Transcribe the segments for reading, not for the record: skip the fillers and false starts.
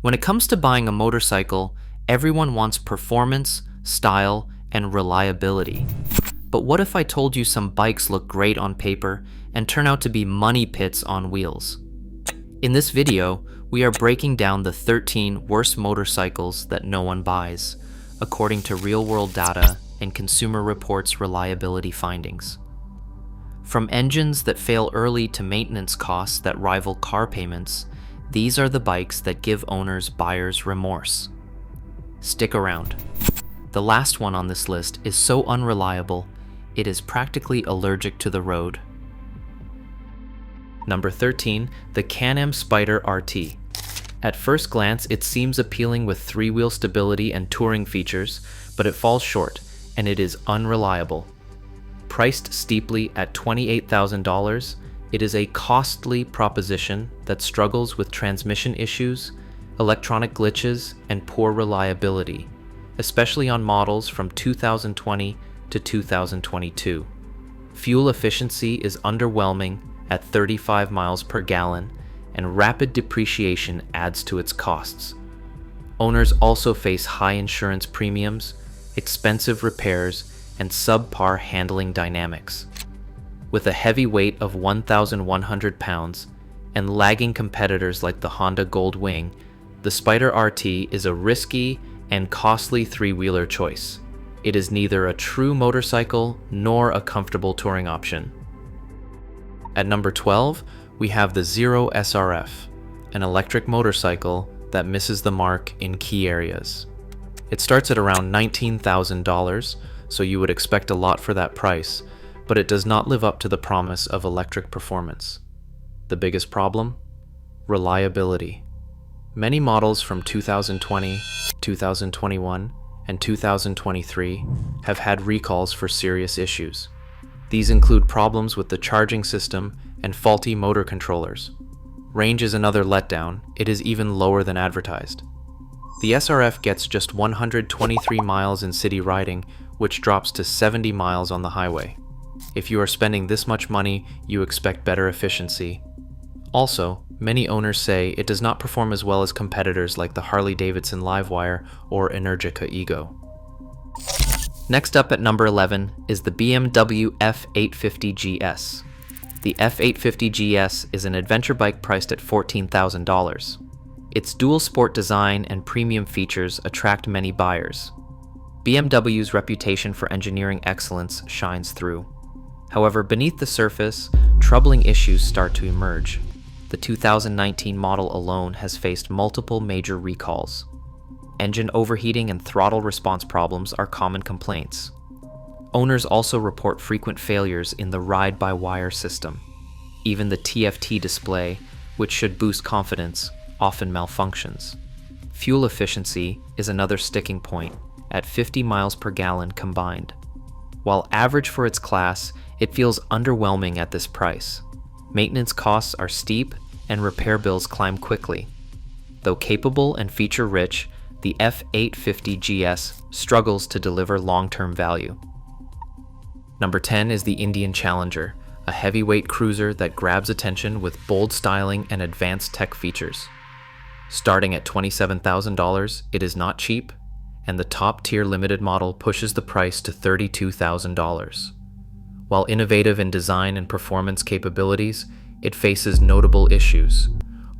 When it comes to buying a motorcycle, everyone wants performance, style, and reliability. But what if I told you some bikes look great on paper and turn out to be money pits on wheels? In this video, we are breaking down the 13 worst motorcycles that no one buys, according to real-world data and Consumer Reports reliability findings. From engines that fail early to maintenance costs that rival car payments, these are the bikes that give owners buyer's remorse. Stick around. The last one on this list is so unreliable, it is practically allergic to the road. Number 13, the Can-Am Spyder RT. At first glance, it seems appealing with three-wheel stability and touring features, but it falls short, and it is unreliable. Priced steeply at $28,000, it is a costly proposition that struggles with transmission issues, electronic glitches, and poor reliability, especially on models from 2020 to 2022. Fuel efficiency is underwhelming at 35 miles per gallon, and rapid depreciation adds to its costs. Owners also face high insurance premiums, expensive repairs, and subpar handling dynamics. With a heavy weight of 1,100 pounds and lagging competitors like the Honda Goldwing, the Spyder RT is a risky and costly three-wheeler choice. It is neither a true motorcycle nor a comfortable touring option. At number 12, we have the Zero SRF, an electric motorcycle that misses the mark in key areas. It starts at around $19,000, so you would expect a lot for that price, but it does not live up to the promise of electric performance. The biggest problem? Reliability. Many models from 2020, 2021, and 2023 have had recalls for serious issues. These include problems with the charging system and faulty motor controllers. Range is another letdown. It is even lower than advertised. The SRF gets just 123 miles in city riding, which drops to 70 miles on the highway. If you are spending this much money, you expect better efficiency. Also, many owners say it does not perform as well as competitors like the Harley-Davidson Livewire or Energica Ego. Next up at number 11 is the BMW F850 GS. The F850 GS is an adventure bike priced at $14,000. Its dual sport design and premium features attract many buyers. BMW's reputation for engineering excellence shines through. However, beneath the surface, troubling issues start to emerge. The 2019 model alone has faced multiple major recalls. Engine overheating and throttle response problems are common complaints. Owners also report frequent failures in the ride-by-wire system. Even the TFT display, which should boost confidence, often malfunctions. Fuel efficiency is another sticking point, at 50 miles per gallon combined. While average for its class, it feels underwhelming at this price. Maintenance costs are steep and repair bills climb quickly. Though capable and feature-rich, the F850 GS struggles to deliver long-term value. Number 10 is the Indian Challenger, a heavyweight cruiser that grabs attention with bold styling and advanced tech features. Starting at $27,000, it is not cheap, and the top-tier limited model pushes the price to $32,000. While innovative in design and performance capabilities, it faces notable issues.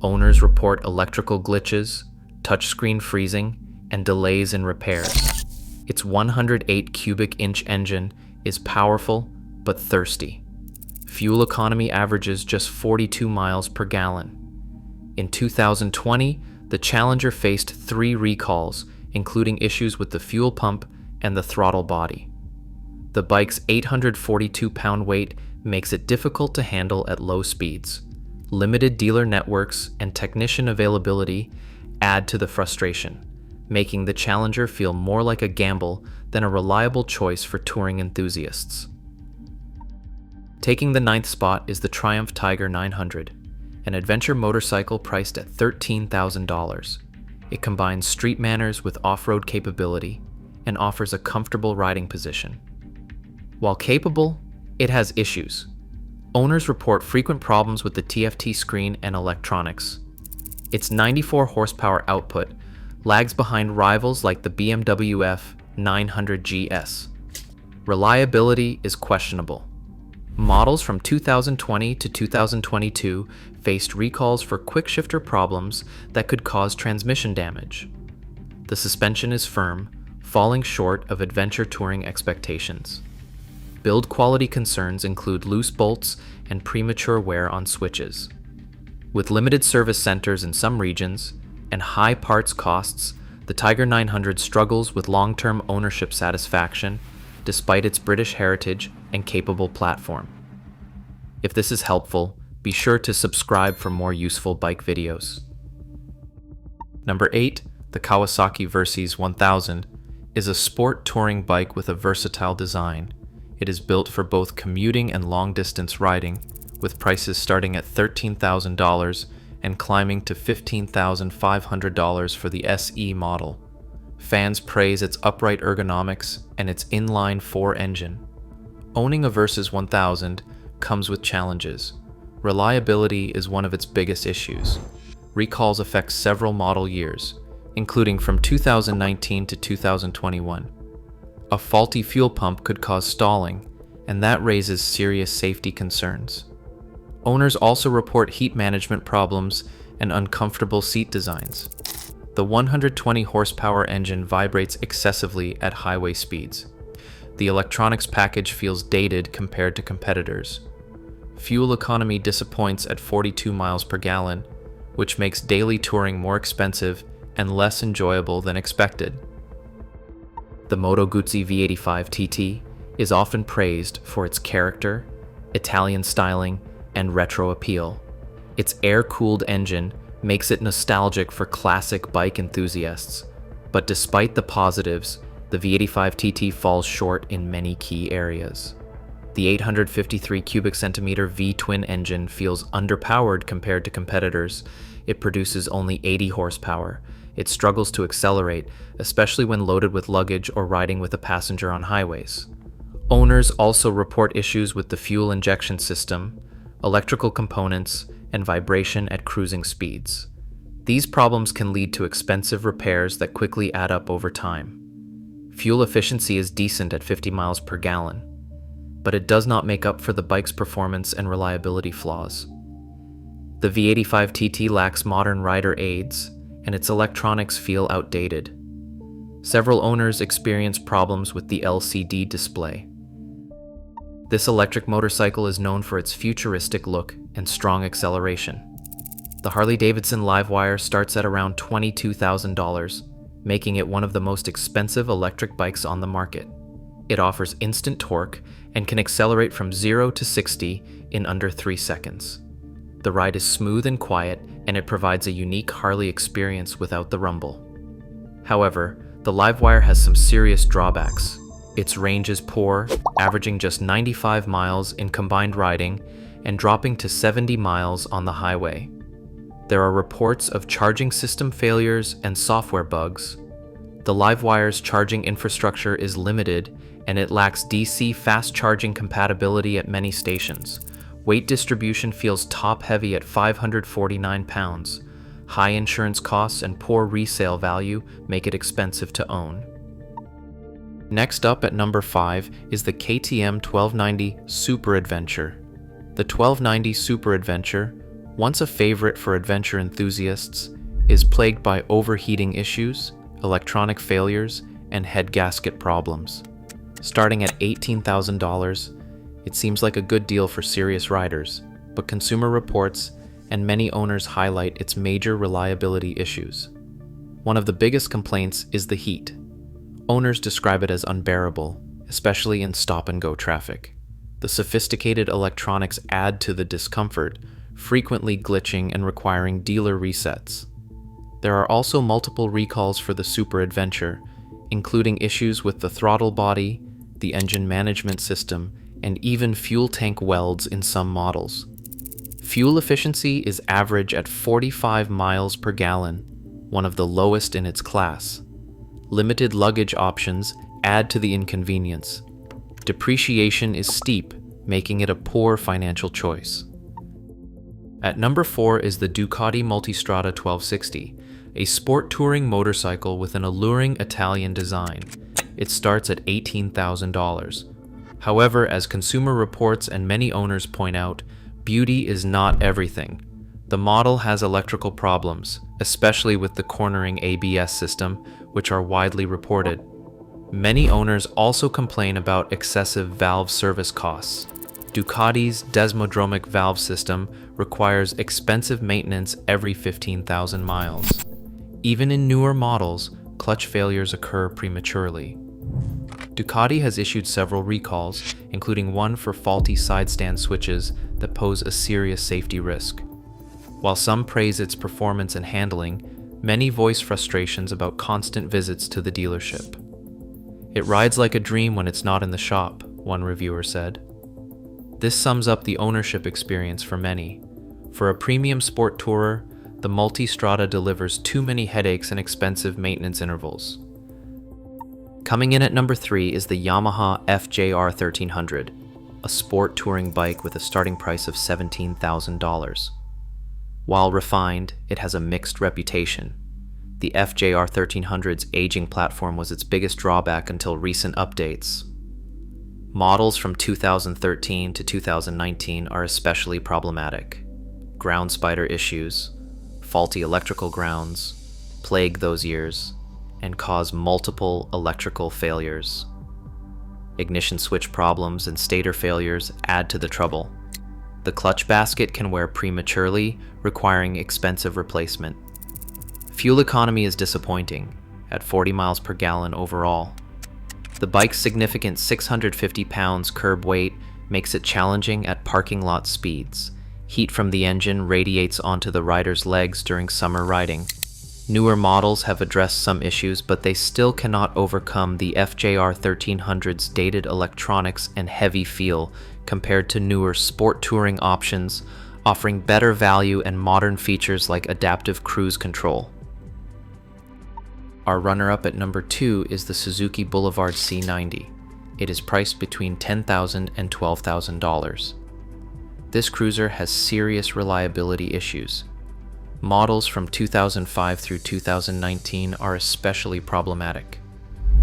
Owners report electrical glitches, touchscreen freezing, and delays in repairs. Its 108 cubic inch engine is powerful but thirsty. Fuel economy averages just 42 miles per gallon. In 2020, the Challenger faced 3 recalls, including issues with the fuel pump and the throttle body. The bike's 842-pound weight makes it difficult to handle at low speeds. Limited dealer networks and technician availability add to the frustration, making the Challenger feel more like a gamble than a reliable choice for touring enthusiasts. Taking the 9th spot is the Triumph Tiger 900, an adventure motorcycle priced at $13,000. It combines street manners with off-road capability and offers a comfortable riding position. While capable, it has issues. Owners report frequent problems with the TFT screen and electronics. Its 94 horsepower output lags behind rivals like the BMW F900 GS. Reliability is questionable. Models from 2020 to 2022 faced recalls for quick-shifter problems that could cause transmission damage. The suspension is firm, falling short of adventure touring expectations. Build quality concerns include loose bolts and premature wear on switches. With limited service centers in some regions and high parts costs, the Tiger 900 struggles with long-term ownership satisfaction despite its British heritage and capable platform. If this is helpful, be sure to subscribe for more useful bike videos. Number 8, the Kawasaki Versys 1000 is a sport touring bike with a versatile design. It is built for both commuting and long-distance riding, with prices starting at $13,000 and climbing to $15,500 for the SE model. Fans praise its upright ergonomics and its inline-4 engine. Owning a Versys 1000 comes with challenges. Reliability is one of its biggest issues. Recalls affect several model years, including from 2019 to 2021. A faulty fuel pump could cause stalling, and that raises serious safety concerns. Owners also report heat management problems and uncomfortable seat designs. The 120 horsepower engine vibrates excessively at highway speeds. The electronics package feels dated compared to competitors. Fuel economy disappoints at 42 miles per gallon, which makes daily touring more expensive and less enjoyable than expected. The Moto Guzzi V85 TT is often praised for its character, Italian styling, and retro appeal. Its air-cooled engine makes it nostalgic for classic bike enthusiasts, but despite the positives, the V85 TT falls short in many key areas. The 853 cubic centimeter V-twin engine feels underpowered compared to competitors. It produces only 80 horsepower. It struggles to accelerate, especially when loaded with luggage or riding with a passenger on highways. Owners also report issues with the fuel injection system, electrical components, and vibration at cruising speeds. These problems can lead to expensive repairs that quickly add up over time. Fuel efficiency is decent at 50 miles per gallon, but it does not make up for the bike's performance and reliability flaws. The V85 TT lacks modern rider aids, and its electronics feel outdated. Several owners experience problems with the LCD display. This electric motorcycle is known for its futuristic look and strong acceleration. The Harley-Davidson Livewire starts at around $22,000, making it one of the most expensive electric bikes on the market. It offers instant torque and can accelerate from 0 to 60 in under 3 seconds. The ride is smooth and quiet, and it provides a unique Harley experience without the rumble. However, the Livewire has some serious drawbacks. Its range is poor, averaging just 95 miles in combined riding and dropping to 70 miles on the highway. There are reports of charging system failures and software bugs. The Livewire's charging infrastructure is limited, and it lacks DC fast charging compatibility at many stations. Weight distribution feels top-heavy at 549 pounds. High insurance costs and poor resale value make it expensive to own. Next up at number 5 is the KTM 1290 Super Adventure. The 1290 Super Adventure, once a favorite for adventure enthusiasts, is plagued by overheating issues, electronic failures, and head gasket problems. Starting at $18,000, it seems like a good deal for serious riders, but Consumer Reports and many owners highlight its major reliability issues. One of the biggest complaints is the heat. Owners describe it as unbearable, especially in stop-and-go traffic. The sophisticated electronics add to the discomfort, frequently glitching and requiring dealer resets. There are also multiple recalls for the Super Adventure, including issues with the throttle body, the engine management system, and even fuel tank welds in some models. Fuel efficiency is average at 45 miles per gallon, one of the lowest in its class. Limited luggage options add to the inconvenience. Depreciation is steep, making it a poor financial choice. At number 4 is the Ducati Multistrada 1260, a sport touring motorcycle with an alluring Italian design. It starts at $18,000. However, as Consumer Reports and many owners point out, beauty is not everything. The model has electrical problems, especially with the cornering ABS system, which are widely reported. Many owners also complain about excessive valve service costs. Ducati's desmodromic valve system requires expensive maintenance every 15,000 miles. Even in newer models, clutch failures occur prematurely. Ducati has issued several recalls, including one for faulty side stand switches that pose a serious safety risk. While some praise its performance and handling, many voice frustrations about constant visits to the dealership. "It rides like a dream when it's not in the shop," one reviewer said. This sums up the ownership experience for many. For a premium sport tourer, the Multistrada delivers too many headaches and expensive maintenance intervals. Coming in at number 3 is the Yamaha FJR 1300, a sport touring bike with a starting price of $17,000. While refined, it has a mixed reputation. The FJR 1300's aging platform was its biggest drawback until recent updates. Models from 2013 to 2019 are especially problematic. Ground spider issues, faulty electrical grounds, plague those years, and cause multiple electrical failures. Ignition switch problems and stator failures add to the trouble. The clutch basket can wear prematurely, requiring expensive replacement. Fuel economy is disappointing, at 40 miles per gallon overall. The bike's significant 650 pounds curb weight makes it challenging at parking lot speeds. Heat from the engine radiates onto the rider's legs during summer riding. Newer models have addressed some issues, but they still cannot overcome the FJR 1300's dated electronics and heavy feel compared to newer sport touring options, offering better value and modern features like adaptive cruise control. Our runner-up at number 2 is the Suzuki Boulevard C90. It is priced between $10,000 and $12,000. This cruiser has serious reliability issues. Models from 2005 through 2019 are especially problematic.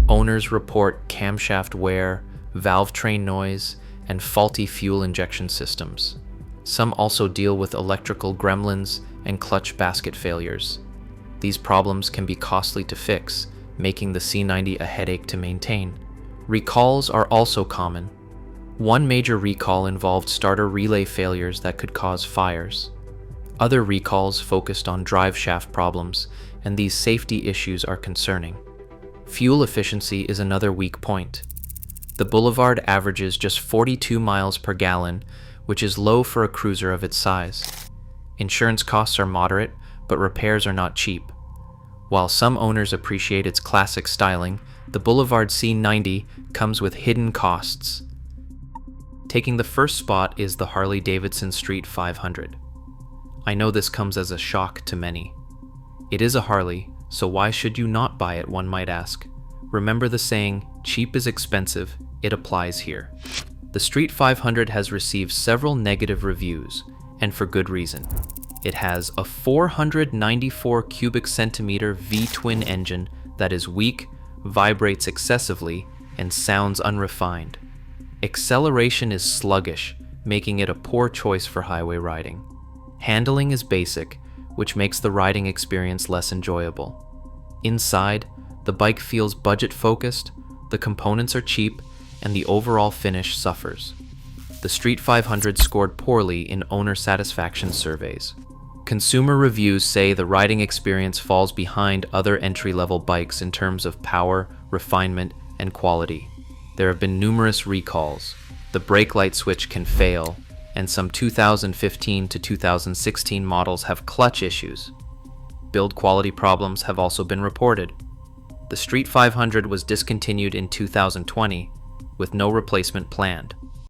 Owners report camshaft wear, valve train noise, and faulty fuel injection systems. Some also deal with electrical gremlins and clutch basket failures. These problems can be costly to fix, making the C90 a headache to maintain. Recalls are also common. One major recall involved starter relay failures that could cause fires. Other recalls focused on drive shaft problems, and these safety issues are concerning. Fuel efficiency is another weak point. The Boulevard averages just 42 miles per gallon, which is low for a cruiser of its size. Insurance costs are moderate, but repairs are not cheap. While some owners appreciate its classic styling, the Boulevard C90 comes with hidden costs. Taking the first spot is the Harley-Davidson Street 500. I know this comes as a shock to many. It is a Harley, so why should you not buy it, one might ask. Remember the saying, cheap is expensive, it applies here. The Street 500 has received several negative reviews, and for good reason. It has a 494 cubic centimeter V-twin engine that is weak, vibrates excessively, and sounds unrefined. Acceleration is sluggish, making it a poor choice for highway riding. Handling is basic, which makes the riding experience less enjoyable. Inside, the bike feels budget-focused, the components are cheap, and the overall finish suffers. The Street 500 scored poorly in owner satisfaction surveys. Consumer reviews say the riding experience falls behind other entry-level bikes in terms of power, refinement, and quality. There have been numerous recalls. The brake light switch can fail, and some 2015 to 2016 models have clutch issues. Build quality problems have also been reported. The Street 500 was discontinued in 2020, with no replacement planned.